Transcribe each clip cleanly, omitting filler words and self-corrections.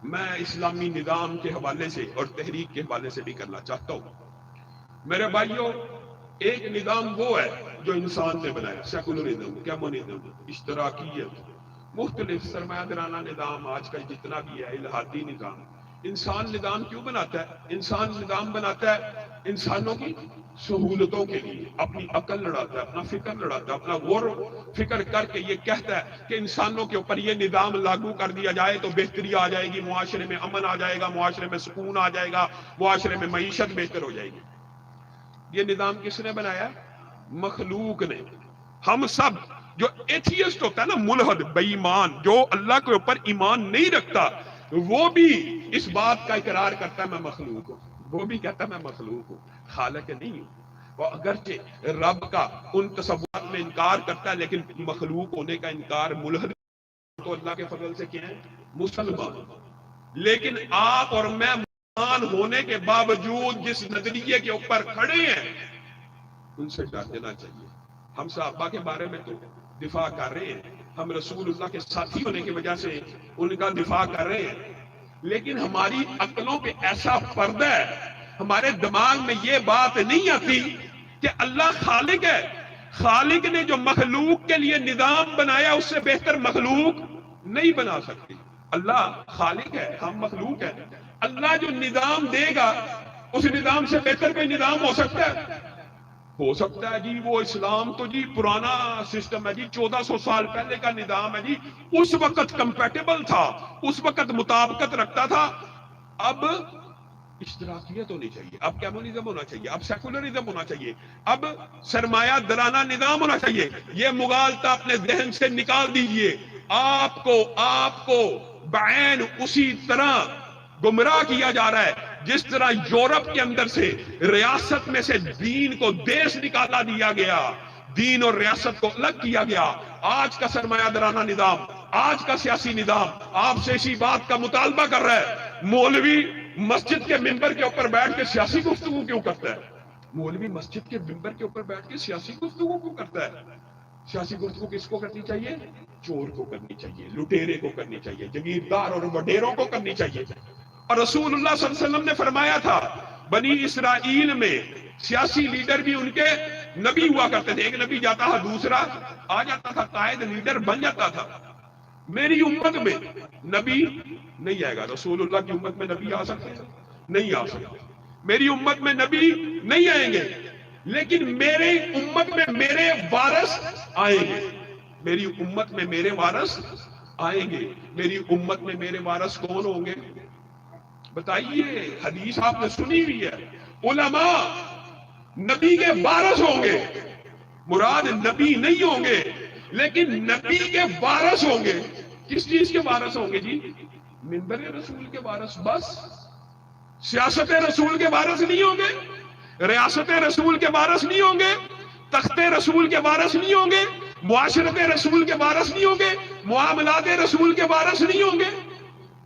میں اسلامی نظام کے حوالے سے اور تحریک کے حوالے سے بھی کرنا چاہتا ہوں۔ میرے بھائیوں، ایک نظام وہ ہے جو انسان نے بنایا، سیکولرزم، کمیونزم، اشتراکیت، مختلف سرمایہ دارانہ نظام، آج کل جتنا بھی ہے الہادی نظام۔ انسان نظام کیوں بناتا ہے؟ انسان نظام بناتا ہے انسانوں کی سہولتوں کے لیے، اپنی عقل لڑاتا ہے، اپنا فکر لڑاتا ہے، اپنا غور و فکر کر کے یہ کہتا ہے کہ انسانوں کے اوپر یہ نظام لاگو کر دیا جائے تو بہتری آ جائے گی، معاشرے میں امن آ جائے گا، معاشرے میں سکون آ جائے گا، معاشرے میں معیشت بہتر ہو جائے گی۔ یہ نظام کس نے بنایا؟ مخلوق نے۔ ہم سب جو ایتھیسٹ ہوتا ہے نا، ملحد، بے ایمان، جو اللہ کے اوپر ایمان نہیں رکھتا، وہ بھی اس بات کا اقرار کرتا ہے میں مخلوق ہوں۔ وہ بھی کہتا ہے میں مخلوق ہوں، خالق نہیں ہوں۔ اور اگرچہ رب کا ان تصورات میں انکار کرتا ہے، لیکن مخلوق ہونے کا انکار ملحد تو اللہ کے فضل سے کیا ہے؟ مسلمان۔ لیکن آپ اور میں مسلمان ہونے کے باوجود جس نظریے کے اوپر کھڑے ہیں ان سے ڈر دینا چاہیے۔ ہم صحابہ کے بارے میں تو دفاع کر رہے ہیں، ہم رسول اللہ کے ساتھی ہونے کی وجہ سے ان کا دفاع کر رہے ہیں، لیکن ہماری عقلوں پہ ایسا پردہ ہے، ہمارے دماغ میں یہ بات نہیں آتی کہ اللہ خالق ہے۔ خالق نے جو مخلوق کے لیے نظام بنایا اس سے بہتر مخلوق نہیں بنا سکتی۔ اللہ خالق ہے، ہم مخلوق ہیں۔ اللہ جو نظام دے گا اس نظام سے بہتر کوئی نظام ہو سکتا ہے؟ ہو سکتا ہے جی، وہ اسلام تو جی پرانا سسٹم ہے جی، 1400 سال پہلے کا نظام ہے جی، اس وقت کمپیٹیبل تھا، اس وقت مطابقت رکھتا تھا۔ اب اشتراکیت ہونی چاہیے، اب کمیونزم ہونا چاہیے، اب سیکولرزم ہونا چاہیے، اب سرمایہ دارانہ نظام ہونا چاہیے۔ یہ مغالطہ اپنے ذہن سے نکال دیجئے۔ آپ کو بعین اسی طرح گمراہ کیا جا رہا ہے جس طرح یورپ کے اندر سے ریاست میں سے دین کو دیش نکالا دیا گیا، دین اور ریاست کو الگ کیا گیا۔ آج کا سرمایہ دارانہ نظام، آج کا سیاسی نظام آپ سے اسی بات کا مطالبہ کر رہا ہے۔ مولوی مسجد کے ممبر کے اوپر بیٹھ کے سیاسی گفتگو کیوں کرتا ہے؟ مولوی مسجد کے ممبر کے اوپر بیٹھ کے سیاسی گفتگو کیوں کرتا ہے؟ سیاسی گفتگو کس کو کرنی چاہیے؟ چور کو کرنی چاہیے، لٹیرے کو کرنی چاہیے، جگیردار اور وڈیروں کو کرنی چاہیے۔ اور رسول اللہ صلی اللہ علیہ وسلم نے فرمایا تھا بنی اسرائیل میں سیاسی لیڈر بھی ان کے نبی ہوا کرتے تھے، ایک نبی جاتا تھا دوسرا آ جاتا تھا، قائد لیڈر بن جاتا تھا۔ میری امت میں نبی نہیں آئے گا۔ رسول اللہ کی امت میں نبی آ سکتے ہیں؟ نہیں آ سکتے۔ میری امت میں نبی نہیں آئیں گے، لیکن میری امت میں میرے وارث آئیں گے۔ میری امت میں میرے وارث آئیں گے۔ میری امت میں میرے وارث کون ہوں گے؟ بتائیے، حدیث آپ نے سنی ہوئی ہے، علماء نبی کے وارث ہوں گے۔ مراد نبی نہیں ہوں گے، لیکن نبی کے وارث ہوں گے۔ کس چیز کے وارث ہوں گے جی؟ منبر رسول کے وارث، بس۔ سیاست رسول کے وارث نہیں ہوں گے، ریاست رسول کے وارث نہیں ہوں گے، تخت رسول کے وارث نہیں ہوں گے، معاشرت رسول کے وارث نہیں ہوں گے، معاملات رسول کے وارث نہیں ہوں گے۔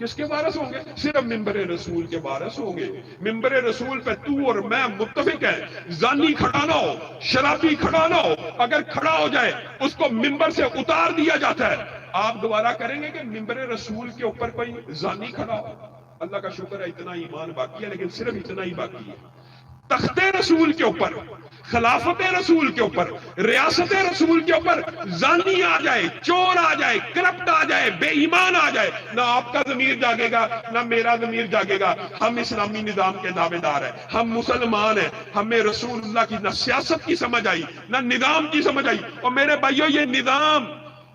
کس کے وارث ہوں گے؟ صرف ممبر رسول کے وارث ہوں گے۔ ممبر رسول پہ تو اور میں متفق ہے، زانی کھڑا نہ ہو، شرابی کھڑا نہ ہو، اگر کھڑا ہو جائے اس کو ممبر سے اتار دیا جاتا ہے۔ آپ دوبارہ کریں گے کہ ممبر رسول کے اوپر کوئی زانی کھڑا ہو؟ اللہ کا شکر ہے اتنا ایمان باقی ہے، لیکن صرف اتنا ہی باقی ہے۔ تخت رسول کے اوپر، خلافت رسول کے اوپر، ریاست رسول کے اوپر زانی آ جائے، چور آ جائے، کرپٹ آ جائے، بے ایمان آ جائے، نہ آپ کا ضمیر جاگے گا نہ میرا ضمیر جاگے گا۔ ہم اسلامی نظام کے دعوے دار ہیں، ہم مسلمان ہیں، ہمیں رسول اللہ کی نہ سیاست کی سمجھ آئی نہ نظام کی سمجھ آئی۔ اور میرے بھائیو، یہ نظام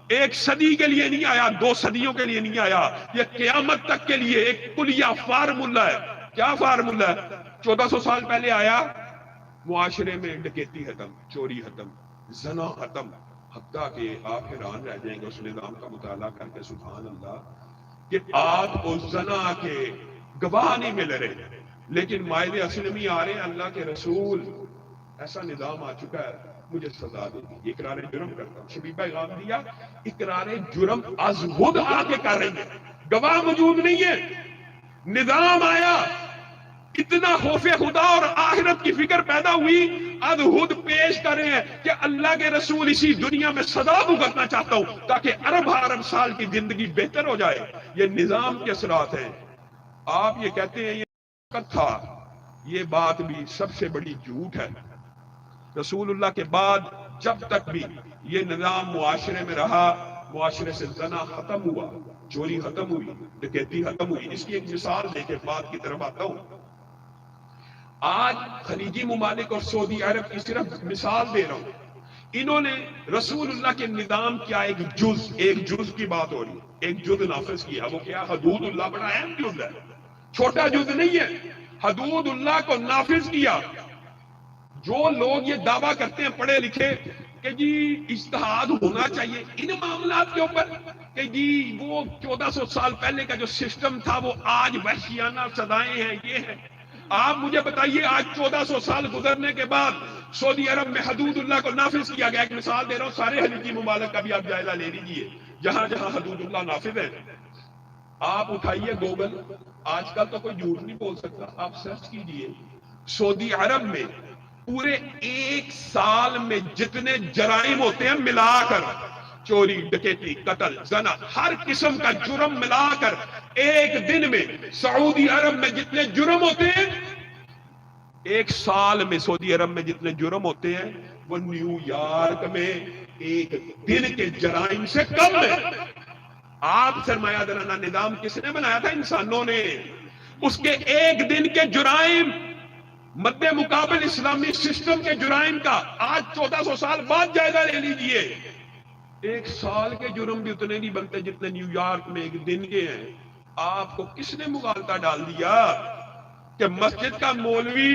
ایک صدی کے لیے نہیں آیا، 2 صدیوں کے لیے نہیں آیا، یہ قیامت تک کے لیے ایک کلیہ فارمولا ہے۔ کیا فارمولا ہے؟ 1400 سال پہلے آیا، معاشرے میں ڈکیتی ختم، چوری ختم، زنا ختم، حتیٰ کہ آپ حیران رہ جائیں گے اس نظام کا مطالعہ کر کے، سبحان اللہ، کہ آپ کو زنا کے گواہ نہیں مل رہے، لیکن مائد اسلمی آ رہے ہیں، اللہ کے رسول ایسا نظام آ چکا ہے، مجھے سزا دے دی، اقرار جرم کرتا ہوں۔ شبیب پیغام دیا، اقرار جرم از خود آ کے کر رہی ہے، گواہ موجود نہیں ہے، نظام آیا، اتنا خوف خدا اور آخرت کی فکر پیدا ہوئی، ادہد پیش کر رہے ہیں کہ اللہ کے رسول اسی دنیا میں سزا بھگتنا چاہتا ہوں تاکہ ارب سال کی زندگی بہتر ہو جائے۔ یہ نظام کے اثرات ہیں۔ آپ یہ کہتے ہیں یہ وقت تھا، یہ بات بھی سب سے بڑی جھوٹ ہے۔ رسول اللہ کے بعد جب تک بھی یہ نظام معاشرے میں رہا، معاشرے سے زنا ختم ہوا، چوری ختم ہوئی، ڈکیتی ختم ہوئی۔ اس کی ایک مثال دے کے بات کی طرف آتا ہوں۔ آج خلیجی ممالک اور سعودی عرب کی صرف مثال دے رہا ہوں، انہوں نے رسول اللہ کے نظام کیا ایک جز کی بات ہو رہی، ایک جز نافذ کیا۔ وہ کیا؟ حدود اللہ، بڑا اہم جز ہے، چھوٹا جز نہیں ہے۔ حدود اللہ کو نافذ کیا۔ جو لوگ یہ دعویٰ کرتے ہیں پڑھے لکھے کہ جی اجتہاد ہونا چاہیے ان معاملات کے اوپر، کہ جی وہ 1400 سال پہلے کا جو سسٹم تھا وہ آج وحشیانہ سزائیں ہیں، یہ ہے۔ آپ مجھے بتائیے آج 1400 سال گزرنے کے بعد سعودی عرب میں حدود اللہ کو نافذ کیا گیا۔ ایک مثال دے رہا ہوں، سارے خلیجی ممالک کا بھی آپ جائزہ لے لیجیے جہاں جہاں حدود اللہ نافذ ہے۔ آپ اٹھائیے گوگل، آج کل تو کوئی جھوٹ نہیں بول سکتا، آپ سرچ کیجیے سعودی عرب میں پورے ایک سال میں جتنے جرائم ہوتے ہیں ملا کر، چوری، ڈکیتی، قتل، زنا، ہر قسم کا جرم ملا کر ایک دن میں سعودی عرب میں جتنے جرم ہوتے ہیں، ایک سال میں سعودی عرب میں جتنے جرم ہوتے ہیں وہ نیو یارک میں ایک دن کے جرائم سے کم ہے۔ آپ سرمایہ دارانہ نظام کس نے بنایا تھا؟ انسانوں نے۔ اس کے ایک دن کے جرائم مد مقابل اسلامی سسٹم کے جرائم کا آج 1400 سال بعد جائزہ لے لیجئے، ایک سال کے جرم بھی اتنے نہیں بنتے جتنے نیو یارک میں ایک دن کے ہیں۔ آپ کو کس نے مغالطہ ڈال دیا کہ مسجد کا مولوی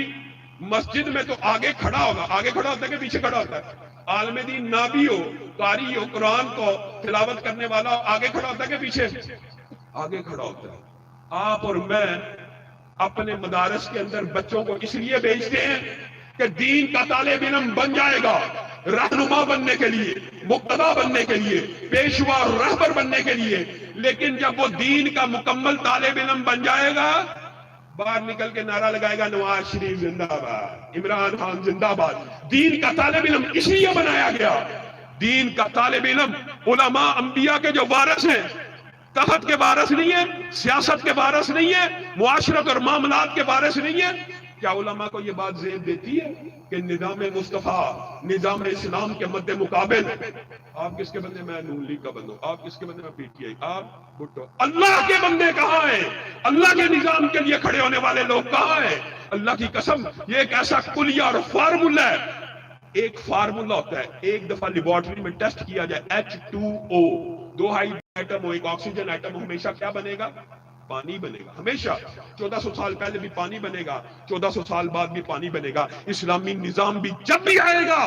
مسجد میں تو آگے کھڑا ہوگا، آگے کھڑا ہوتا ہے کہ پیچھے کھڑا ہوتا ہے؟ عالم دین نہ بھی ہو، قاری ہو، قرآن کو تلاوت کرنے والا ہو، آگے کھڑا ہوتا ہے کہ پیچھے؟ آگے کھڑا ہوتا ہے۔ آپ اور میں اپنے مدارس کے اندر بچوں کو اس لیے بھیجتے ہیں کہ دین کا طالب علم بن جائے گا، رہنما بننے کے لیے، مقتدا بننے کے لیے، پیشوا اور رہبر بننے کے لیے، لیکن جب وہ دین کا مکمل طالب علم بن جائے گا، باہر نکل کے نعرہ لگائے گا نواز شریف زندہ باد، عمران خان زندہ باد۔ دین کا طالب علم اس لیے بنایا گیا۔ دین کا طالب علم علماء انبیاء کے جو وارث ہیں، تخت کے وارث نہیں ہے، سیاست کے وارث نہیں ہے، معاشرت اور معاملات کے وارث نہیں ہے۔ کیا علماء کو یہ بات ذہن دیتی ہے کہ نظام مصطفیٰ، نظام اسلام کے مد مقابل آپ کس کے بندے؟ میں نون لیگ کا بندہ ہوں۔ آپ کس کے بندے؟ میں پی ٹی آئی۔ آپ بھٹو۔ اللہ کے بندے کہاں ہیں؟ اللہ کے نظام کے لیے کھڑے ہونے والے لوگ کہاں ہیں؟ اللہ کی قسم یہ ایک ایسا کلیہ اور فارمولہ ہے۔ ایک فارمولہ ہوتا ہے، ایک دفعہ لیبارٹری میں ٹیسٹ کیا جائے، H2O، دو ہائیڈروجن ایٹم ہو، ایک آکسیجن ایٹم ہو، ہمیشہ کیا بنے گا؟ پانی بنے گا۔ ہمیشہ 1400 سال پہلے بھی پانی بنے گا، 1400 سال بعد بھی پانی بنے گا۔ اسلامی نظام بھی جب بھی آئے گا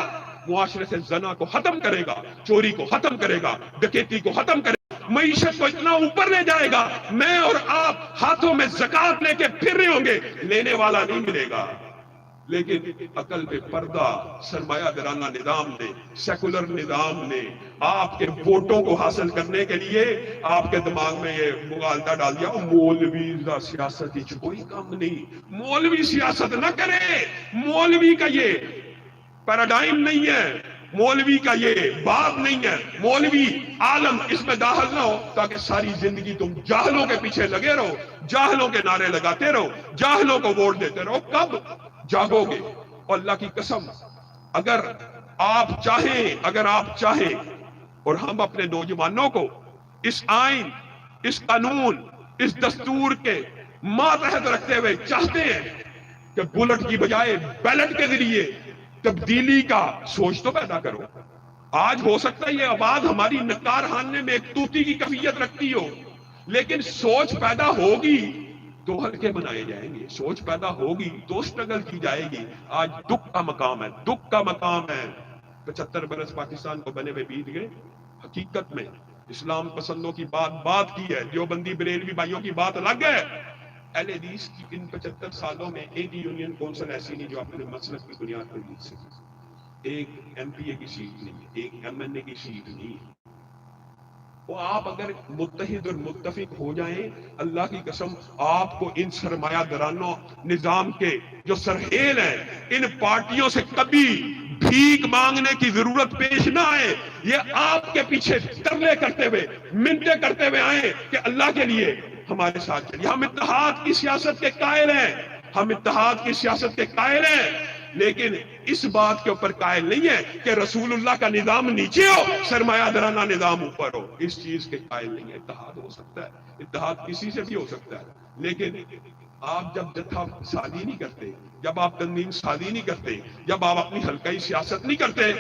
معاشرے سے زنا کو ختم کرے گا، چوری کو ختم کرے گا، ڈکیتی کو ختم کرے گا، معیشت کو اتنا اوپر لے جائے گا، میں اور آپ ہاتھوں میں زکات لے کے پھر رہے ہوں گے، لینے والا نہیں ملے گا۔ لیکن عقل پہ پردہ سرمایہ دارانہ نظام نے، سیکولر نظام نے آپ کے ووٹوں کو حاصل کرنے کے لیے آپ کے دماغ میں یہ مغالطہ ڈال دیا، مولوی سیاست ہی کوئی کام نہیں، مولوی سیاست نہ کرے، مولوی کا یہ پیراڈائم نہیں ہے، مولوی کا یہ باب نہیں ہے، مولوی عالم اس میں داخل نہ ہو تاکہ ساری زندگی تم جاہلوں کے پیچھے لگے رہو، جاہلوں کے نعرے لگاتے رہو، جاہلوں کو ووٹ دیتے رہو۔ کب جاگو گے؟ اور اللہ کی قسم اگر آپ چاہیں اور ہم اپنے نوجوانوں کو اس آئین، اس قانون، اس دستور کے ماتحت رکھتے ہوئے چاہتے ہیں کہ بلٹ کی بجائے بیلٹ کے ذریعے تبدیلی کا سوچ تو پیدا کرو۔ آج ہو سکتا ہے یہ آواز ہماری نکار ہاننے میں ایک توتی کی کیفیت رکھتی ہو، لیکن سوچ پیدا ہوگی تو حلقے بنائے جائیں گے، سوچ پیدا ہوگی تو سٹرگل کی جائے گی۔ آج دکھ کا مقام ہے، دکھ کا مقام ہے۔ 75 برس پاکستان کو بنے ہوئے بیت گئے، حقیقت میں اسلام پسندوں کی بات کی ہے، دیوبندی بریلوی بھائیوں کی بات الگ ہے۔ اہل حدیث کی ان 75 سالوں میں ایک یونین کونسل ایسی نہیں جو اپنے مسلک کی بنیاد پر جیت سکے۔ ایک ایم پی اے کی سیٹ نہیں، ایک ایم این اے کی سیٹ نہیں، وہ آپ اگر متحد اور متفق ہو جائیں، اللہ کی قسم آپ کو ان سرمایہ درانوں نظام کے جو سرحیل ہیں، ان پارٹیوں سے کبھی بھیک مانگنے کی ضرورت پیش نہ آئے. یہ آپ کے پیچھے ترلے کرتے ہوئے، منتیں کرتے ہوئے آئیں کہ اللہ کے لیے ہمارے ساتھ چلیے. ہم اتحاد کی سیاست کے قائل ہیں، ہم اتحاد کی سیاست کے قائل ہیں، لیکن اس بات کے اوپر قائل نہیں ہے کہ رسول اللہ کا نظام نیچے ہو، سرمایہ درانہ نظام اوپر ہو. اس چیز کے قائل نہیں ہے. اتحاد ہو سکتا ہے، اتحاد کسی سے بھی ہو سکتا ہے، لیکن آپ جب جتھا سازی نہیں کرتے، جب آپ تنظیم سازی نہیں کرتے، جب آپ اپنی حلقائی سیاست نہیں کرتے،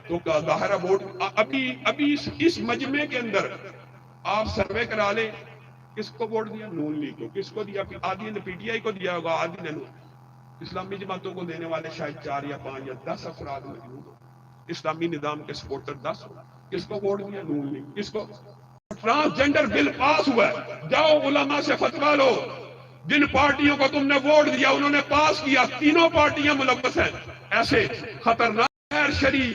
تو ظاہر ہے ووٹ ابھی اس مجمع کے اندر آپ سروے کرا لیں، کس کو ووٹ دیا؟ نون لیگ کو. کس کو دیا؟ آدھی نے پی ٹی آئی کو دیا ہوگا، آدھی نے اسلامی جماعتوں کو دینے والے شاید 4 یا 5 یا 10 افراد موجود ہو. اسلامی نظام کے سپورٹر 10 ہو. کس کو ووٹ دیا؟ نون لیگ. کس کو؟ ٹرانسجینڈر بل پاس ہوا ہے، جاؤ علماء سے فتویٰ لو. جن پارٹیوں کو تم نے ووٹ دیا انہوں نے پاس کیا، تینوں پارٹیاں ملوث ہیں ایسے خطرناک غیر شرعی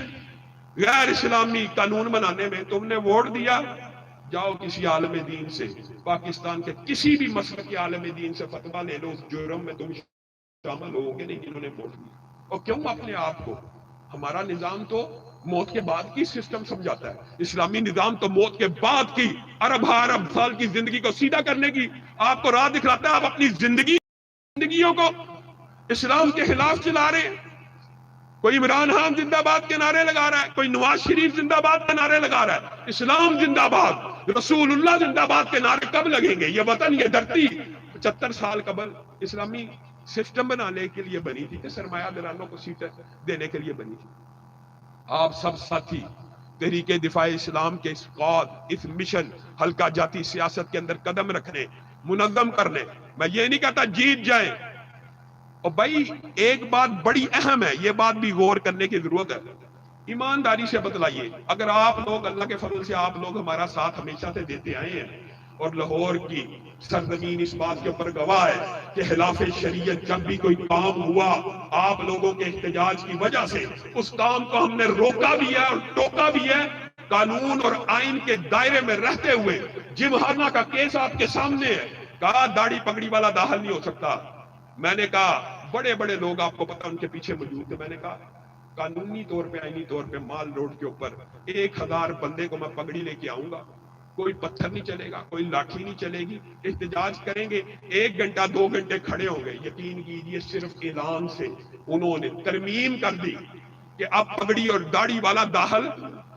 غیر اسلامی قانون بنانے میں. تم نے ووٹ دیا، جاؤ کسی عالم دین سے، پاکستان کے کسی بھی مسلک کے عالم دین سے فتویٰ لے لو. اس جرم میں تم شامل ہو گے نہیں جنہوں نے ووٹ دیا. اور کیوں اپنے آپ کو؟ ہمارا نظام تو موت کے بعد کی سسٹم سمجھاتا ہے. اسلامی نظام تو موت کے بعد کی ارب سال کی زندگی کو سیدھا کرنے کی آپ کو راہ دکھلاتا ہے. آپ اپنی زندگیوں کو اسلام کے خلاف چلا رہے ہیں. کوئی عمران خان زندہ باد کے نعرے لگا رہا ہے، کوئی نواز شریف زندہ باد کے نعرے لگا رہا ہے. اسلام زندہ باد، رسول اللہ زندہ باد کے نعرے کب لگیں گے؟ یہ وطن، یہ دھرتی 75 سال قبل اسلامی سسٹم بنانے کے لیے بنی تھی کہ سرمایہ دارانوں کو سیٹیں دینے کے لیے بنی تھی. آپ سب ساتھی تحریک دفاع اسلام کے اس قوت، اس مشن حلقہ جاتی سیاست کے اندر قدم رکھنے، منظم کرنے. میں یہ نہیں کہتا جیت جائیں، اور بھائی ایک بات بڑی اہم ہے، یہ بات بھی غور کرنے کی ضرورت ہے. ایمانداری سے بتلائیے، اگر آپ لوگ اللہ کے فضل سے آپ لوگ ہمارا ساتھ ہمیشہ سے دیتے آئے ہیں، اور لاہور کی سرزمین اس بات کے اوپر گواہ ہے کہ خلاف شریعت جب بھی کوئی کام ہوا آپ لوگوں کے احتجاج کی وجہ سے اس کام کو ہم نے روکا بھی ہے اور ٹوکا بھی ہے. قانون اور آئین کے دائرے میں رہتے ہوئے جم ہارنا کا کیس آپ کے سامنے ہے. کہا داڑھی پگڑی والا داخل نہیں ہو سکتا. میں نے کہا بڑے بڑے لوگ آپ کو پتہ ان کے پیچھے موجود تھے. میں نے کہا قانونی طور پہ، آئینی طور پہ مال روڈ کے اوپر 1000 بندے کو میں پگڑی لے کے آؤں گا، کوئی پتھر نہیں چلے گا، کوئی لاٹھی نہیں چلے گی. احتجاج کریں گے، 1 گھنٹہ 2 گھنٹے کھڑے ہوں گے. یقین کیجئے صرف اعلان سے انہوں نے ترمیم کر دی کہ اب پگڑی اور داڑھی والا داخل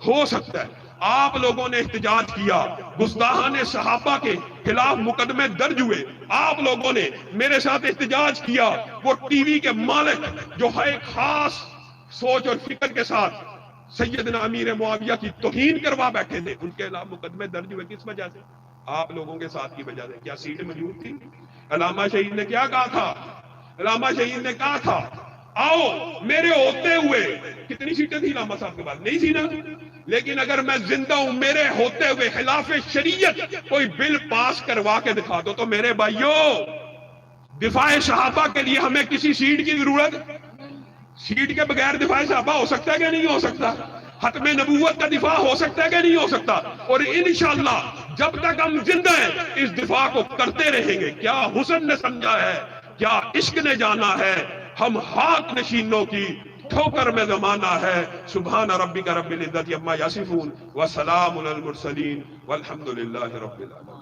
ہو سکتا ہے. آپ لوگوں نے احتجاج کیا، گستاخان صحابہ کے خلاف مقدمے درج ہوئے. آپ لوگوں نے میرے ساتھ احتجاج کیا. وہ ٹی وی کے مالک جو ہے ایک خاص سوچ اور فکر کے ساتھ سیدنا امیر معاویہ کی توہین کروا بیٹھے تھے، ان کے خلاف مقدمے درج ہوئے. کس وجہ سے؟ آپ لوگوں کے ساتھ کی وجہ سے. کیا سیٹ موجود تھی؟ علامہ شہید نے کیا کہا تھا؟ علامہ شہید نے کہا تھا آؤ میرے ہوتے ہوئے. کتنی سیٹیں تھی علامہ صاحب کے پاس؟ نہیں تھی نا. لیکن اگر میں زندہ ہوں، میرے ہوتے ہوئے خلاف شریعت کوئی بل پاس کروا کے دکھا دو تو میرے بھائیوں، دفاع صحابہ کے لیے ہمیں کسی سیٹ کی ضرورت؟ سیٹ کے بغیر دفاع صحابہ ہو سکتا ہے کہ نہیں ہو سکتا؟ ختم نبوت کا دفاع ہو سکتا ہے کہ نہیں ہو سکتا؟ اور انشاءاللہ جب تک ہم زندہ ہیں اس دفاع کو کرتے رہیں گے. کیا حسن نے سمجھا ہے، کیا عشق نے جانا ہے. ہم ہاتھ نشینوں کی ٹھوکر میں زمانہ ہے. سبحان ربک رب العزت عما یصفون وسلام علی المرسلین والحمد للہ رب العالمین.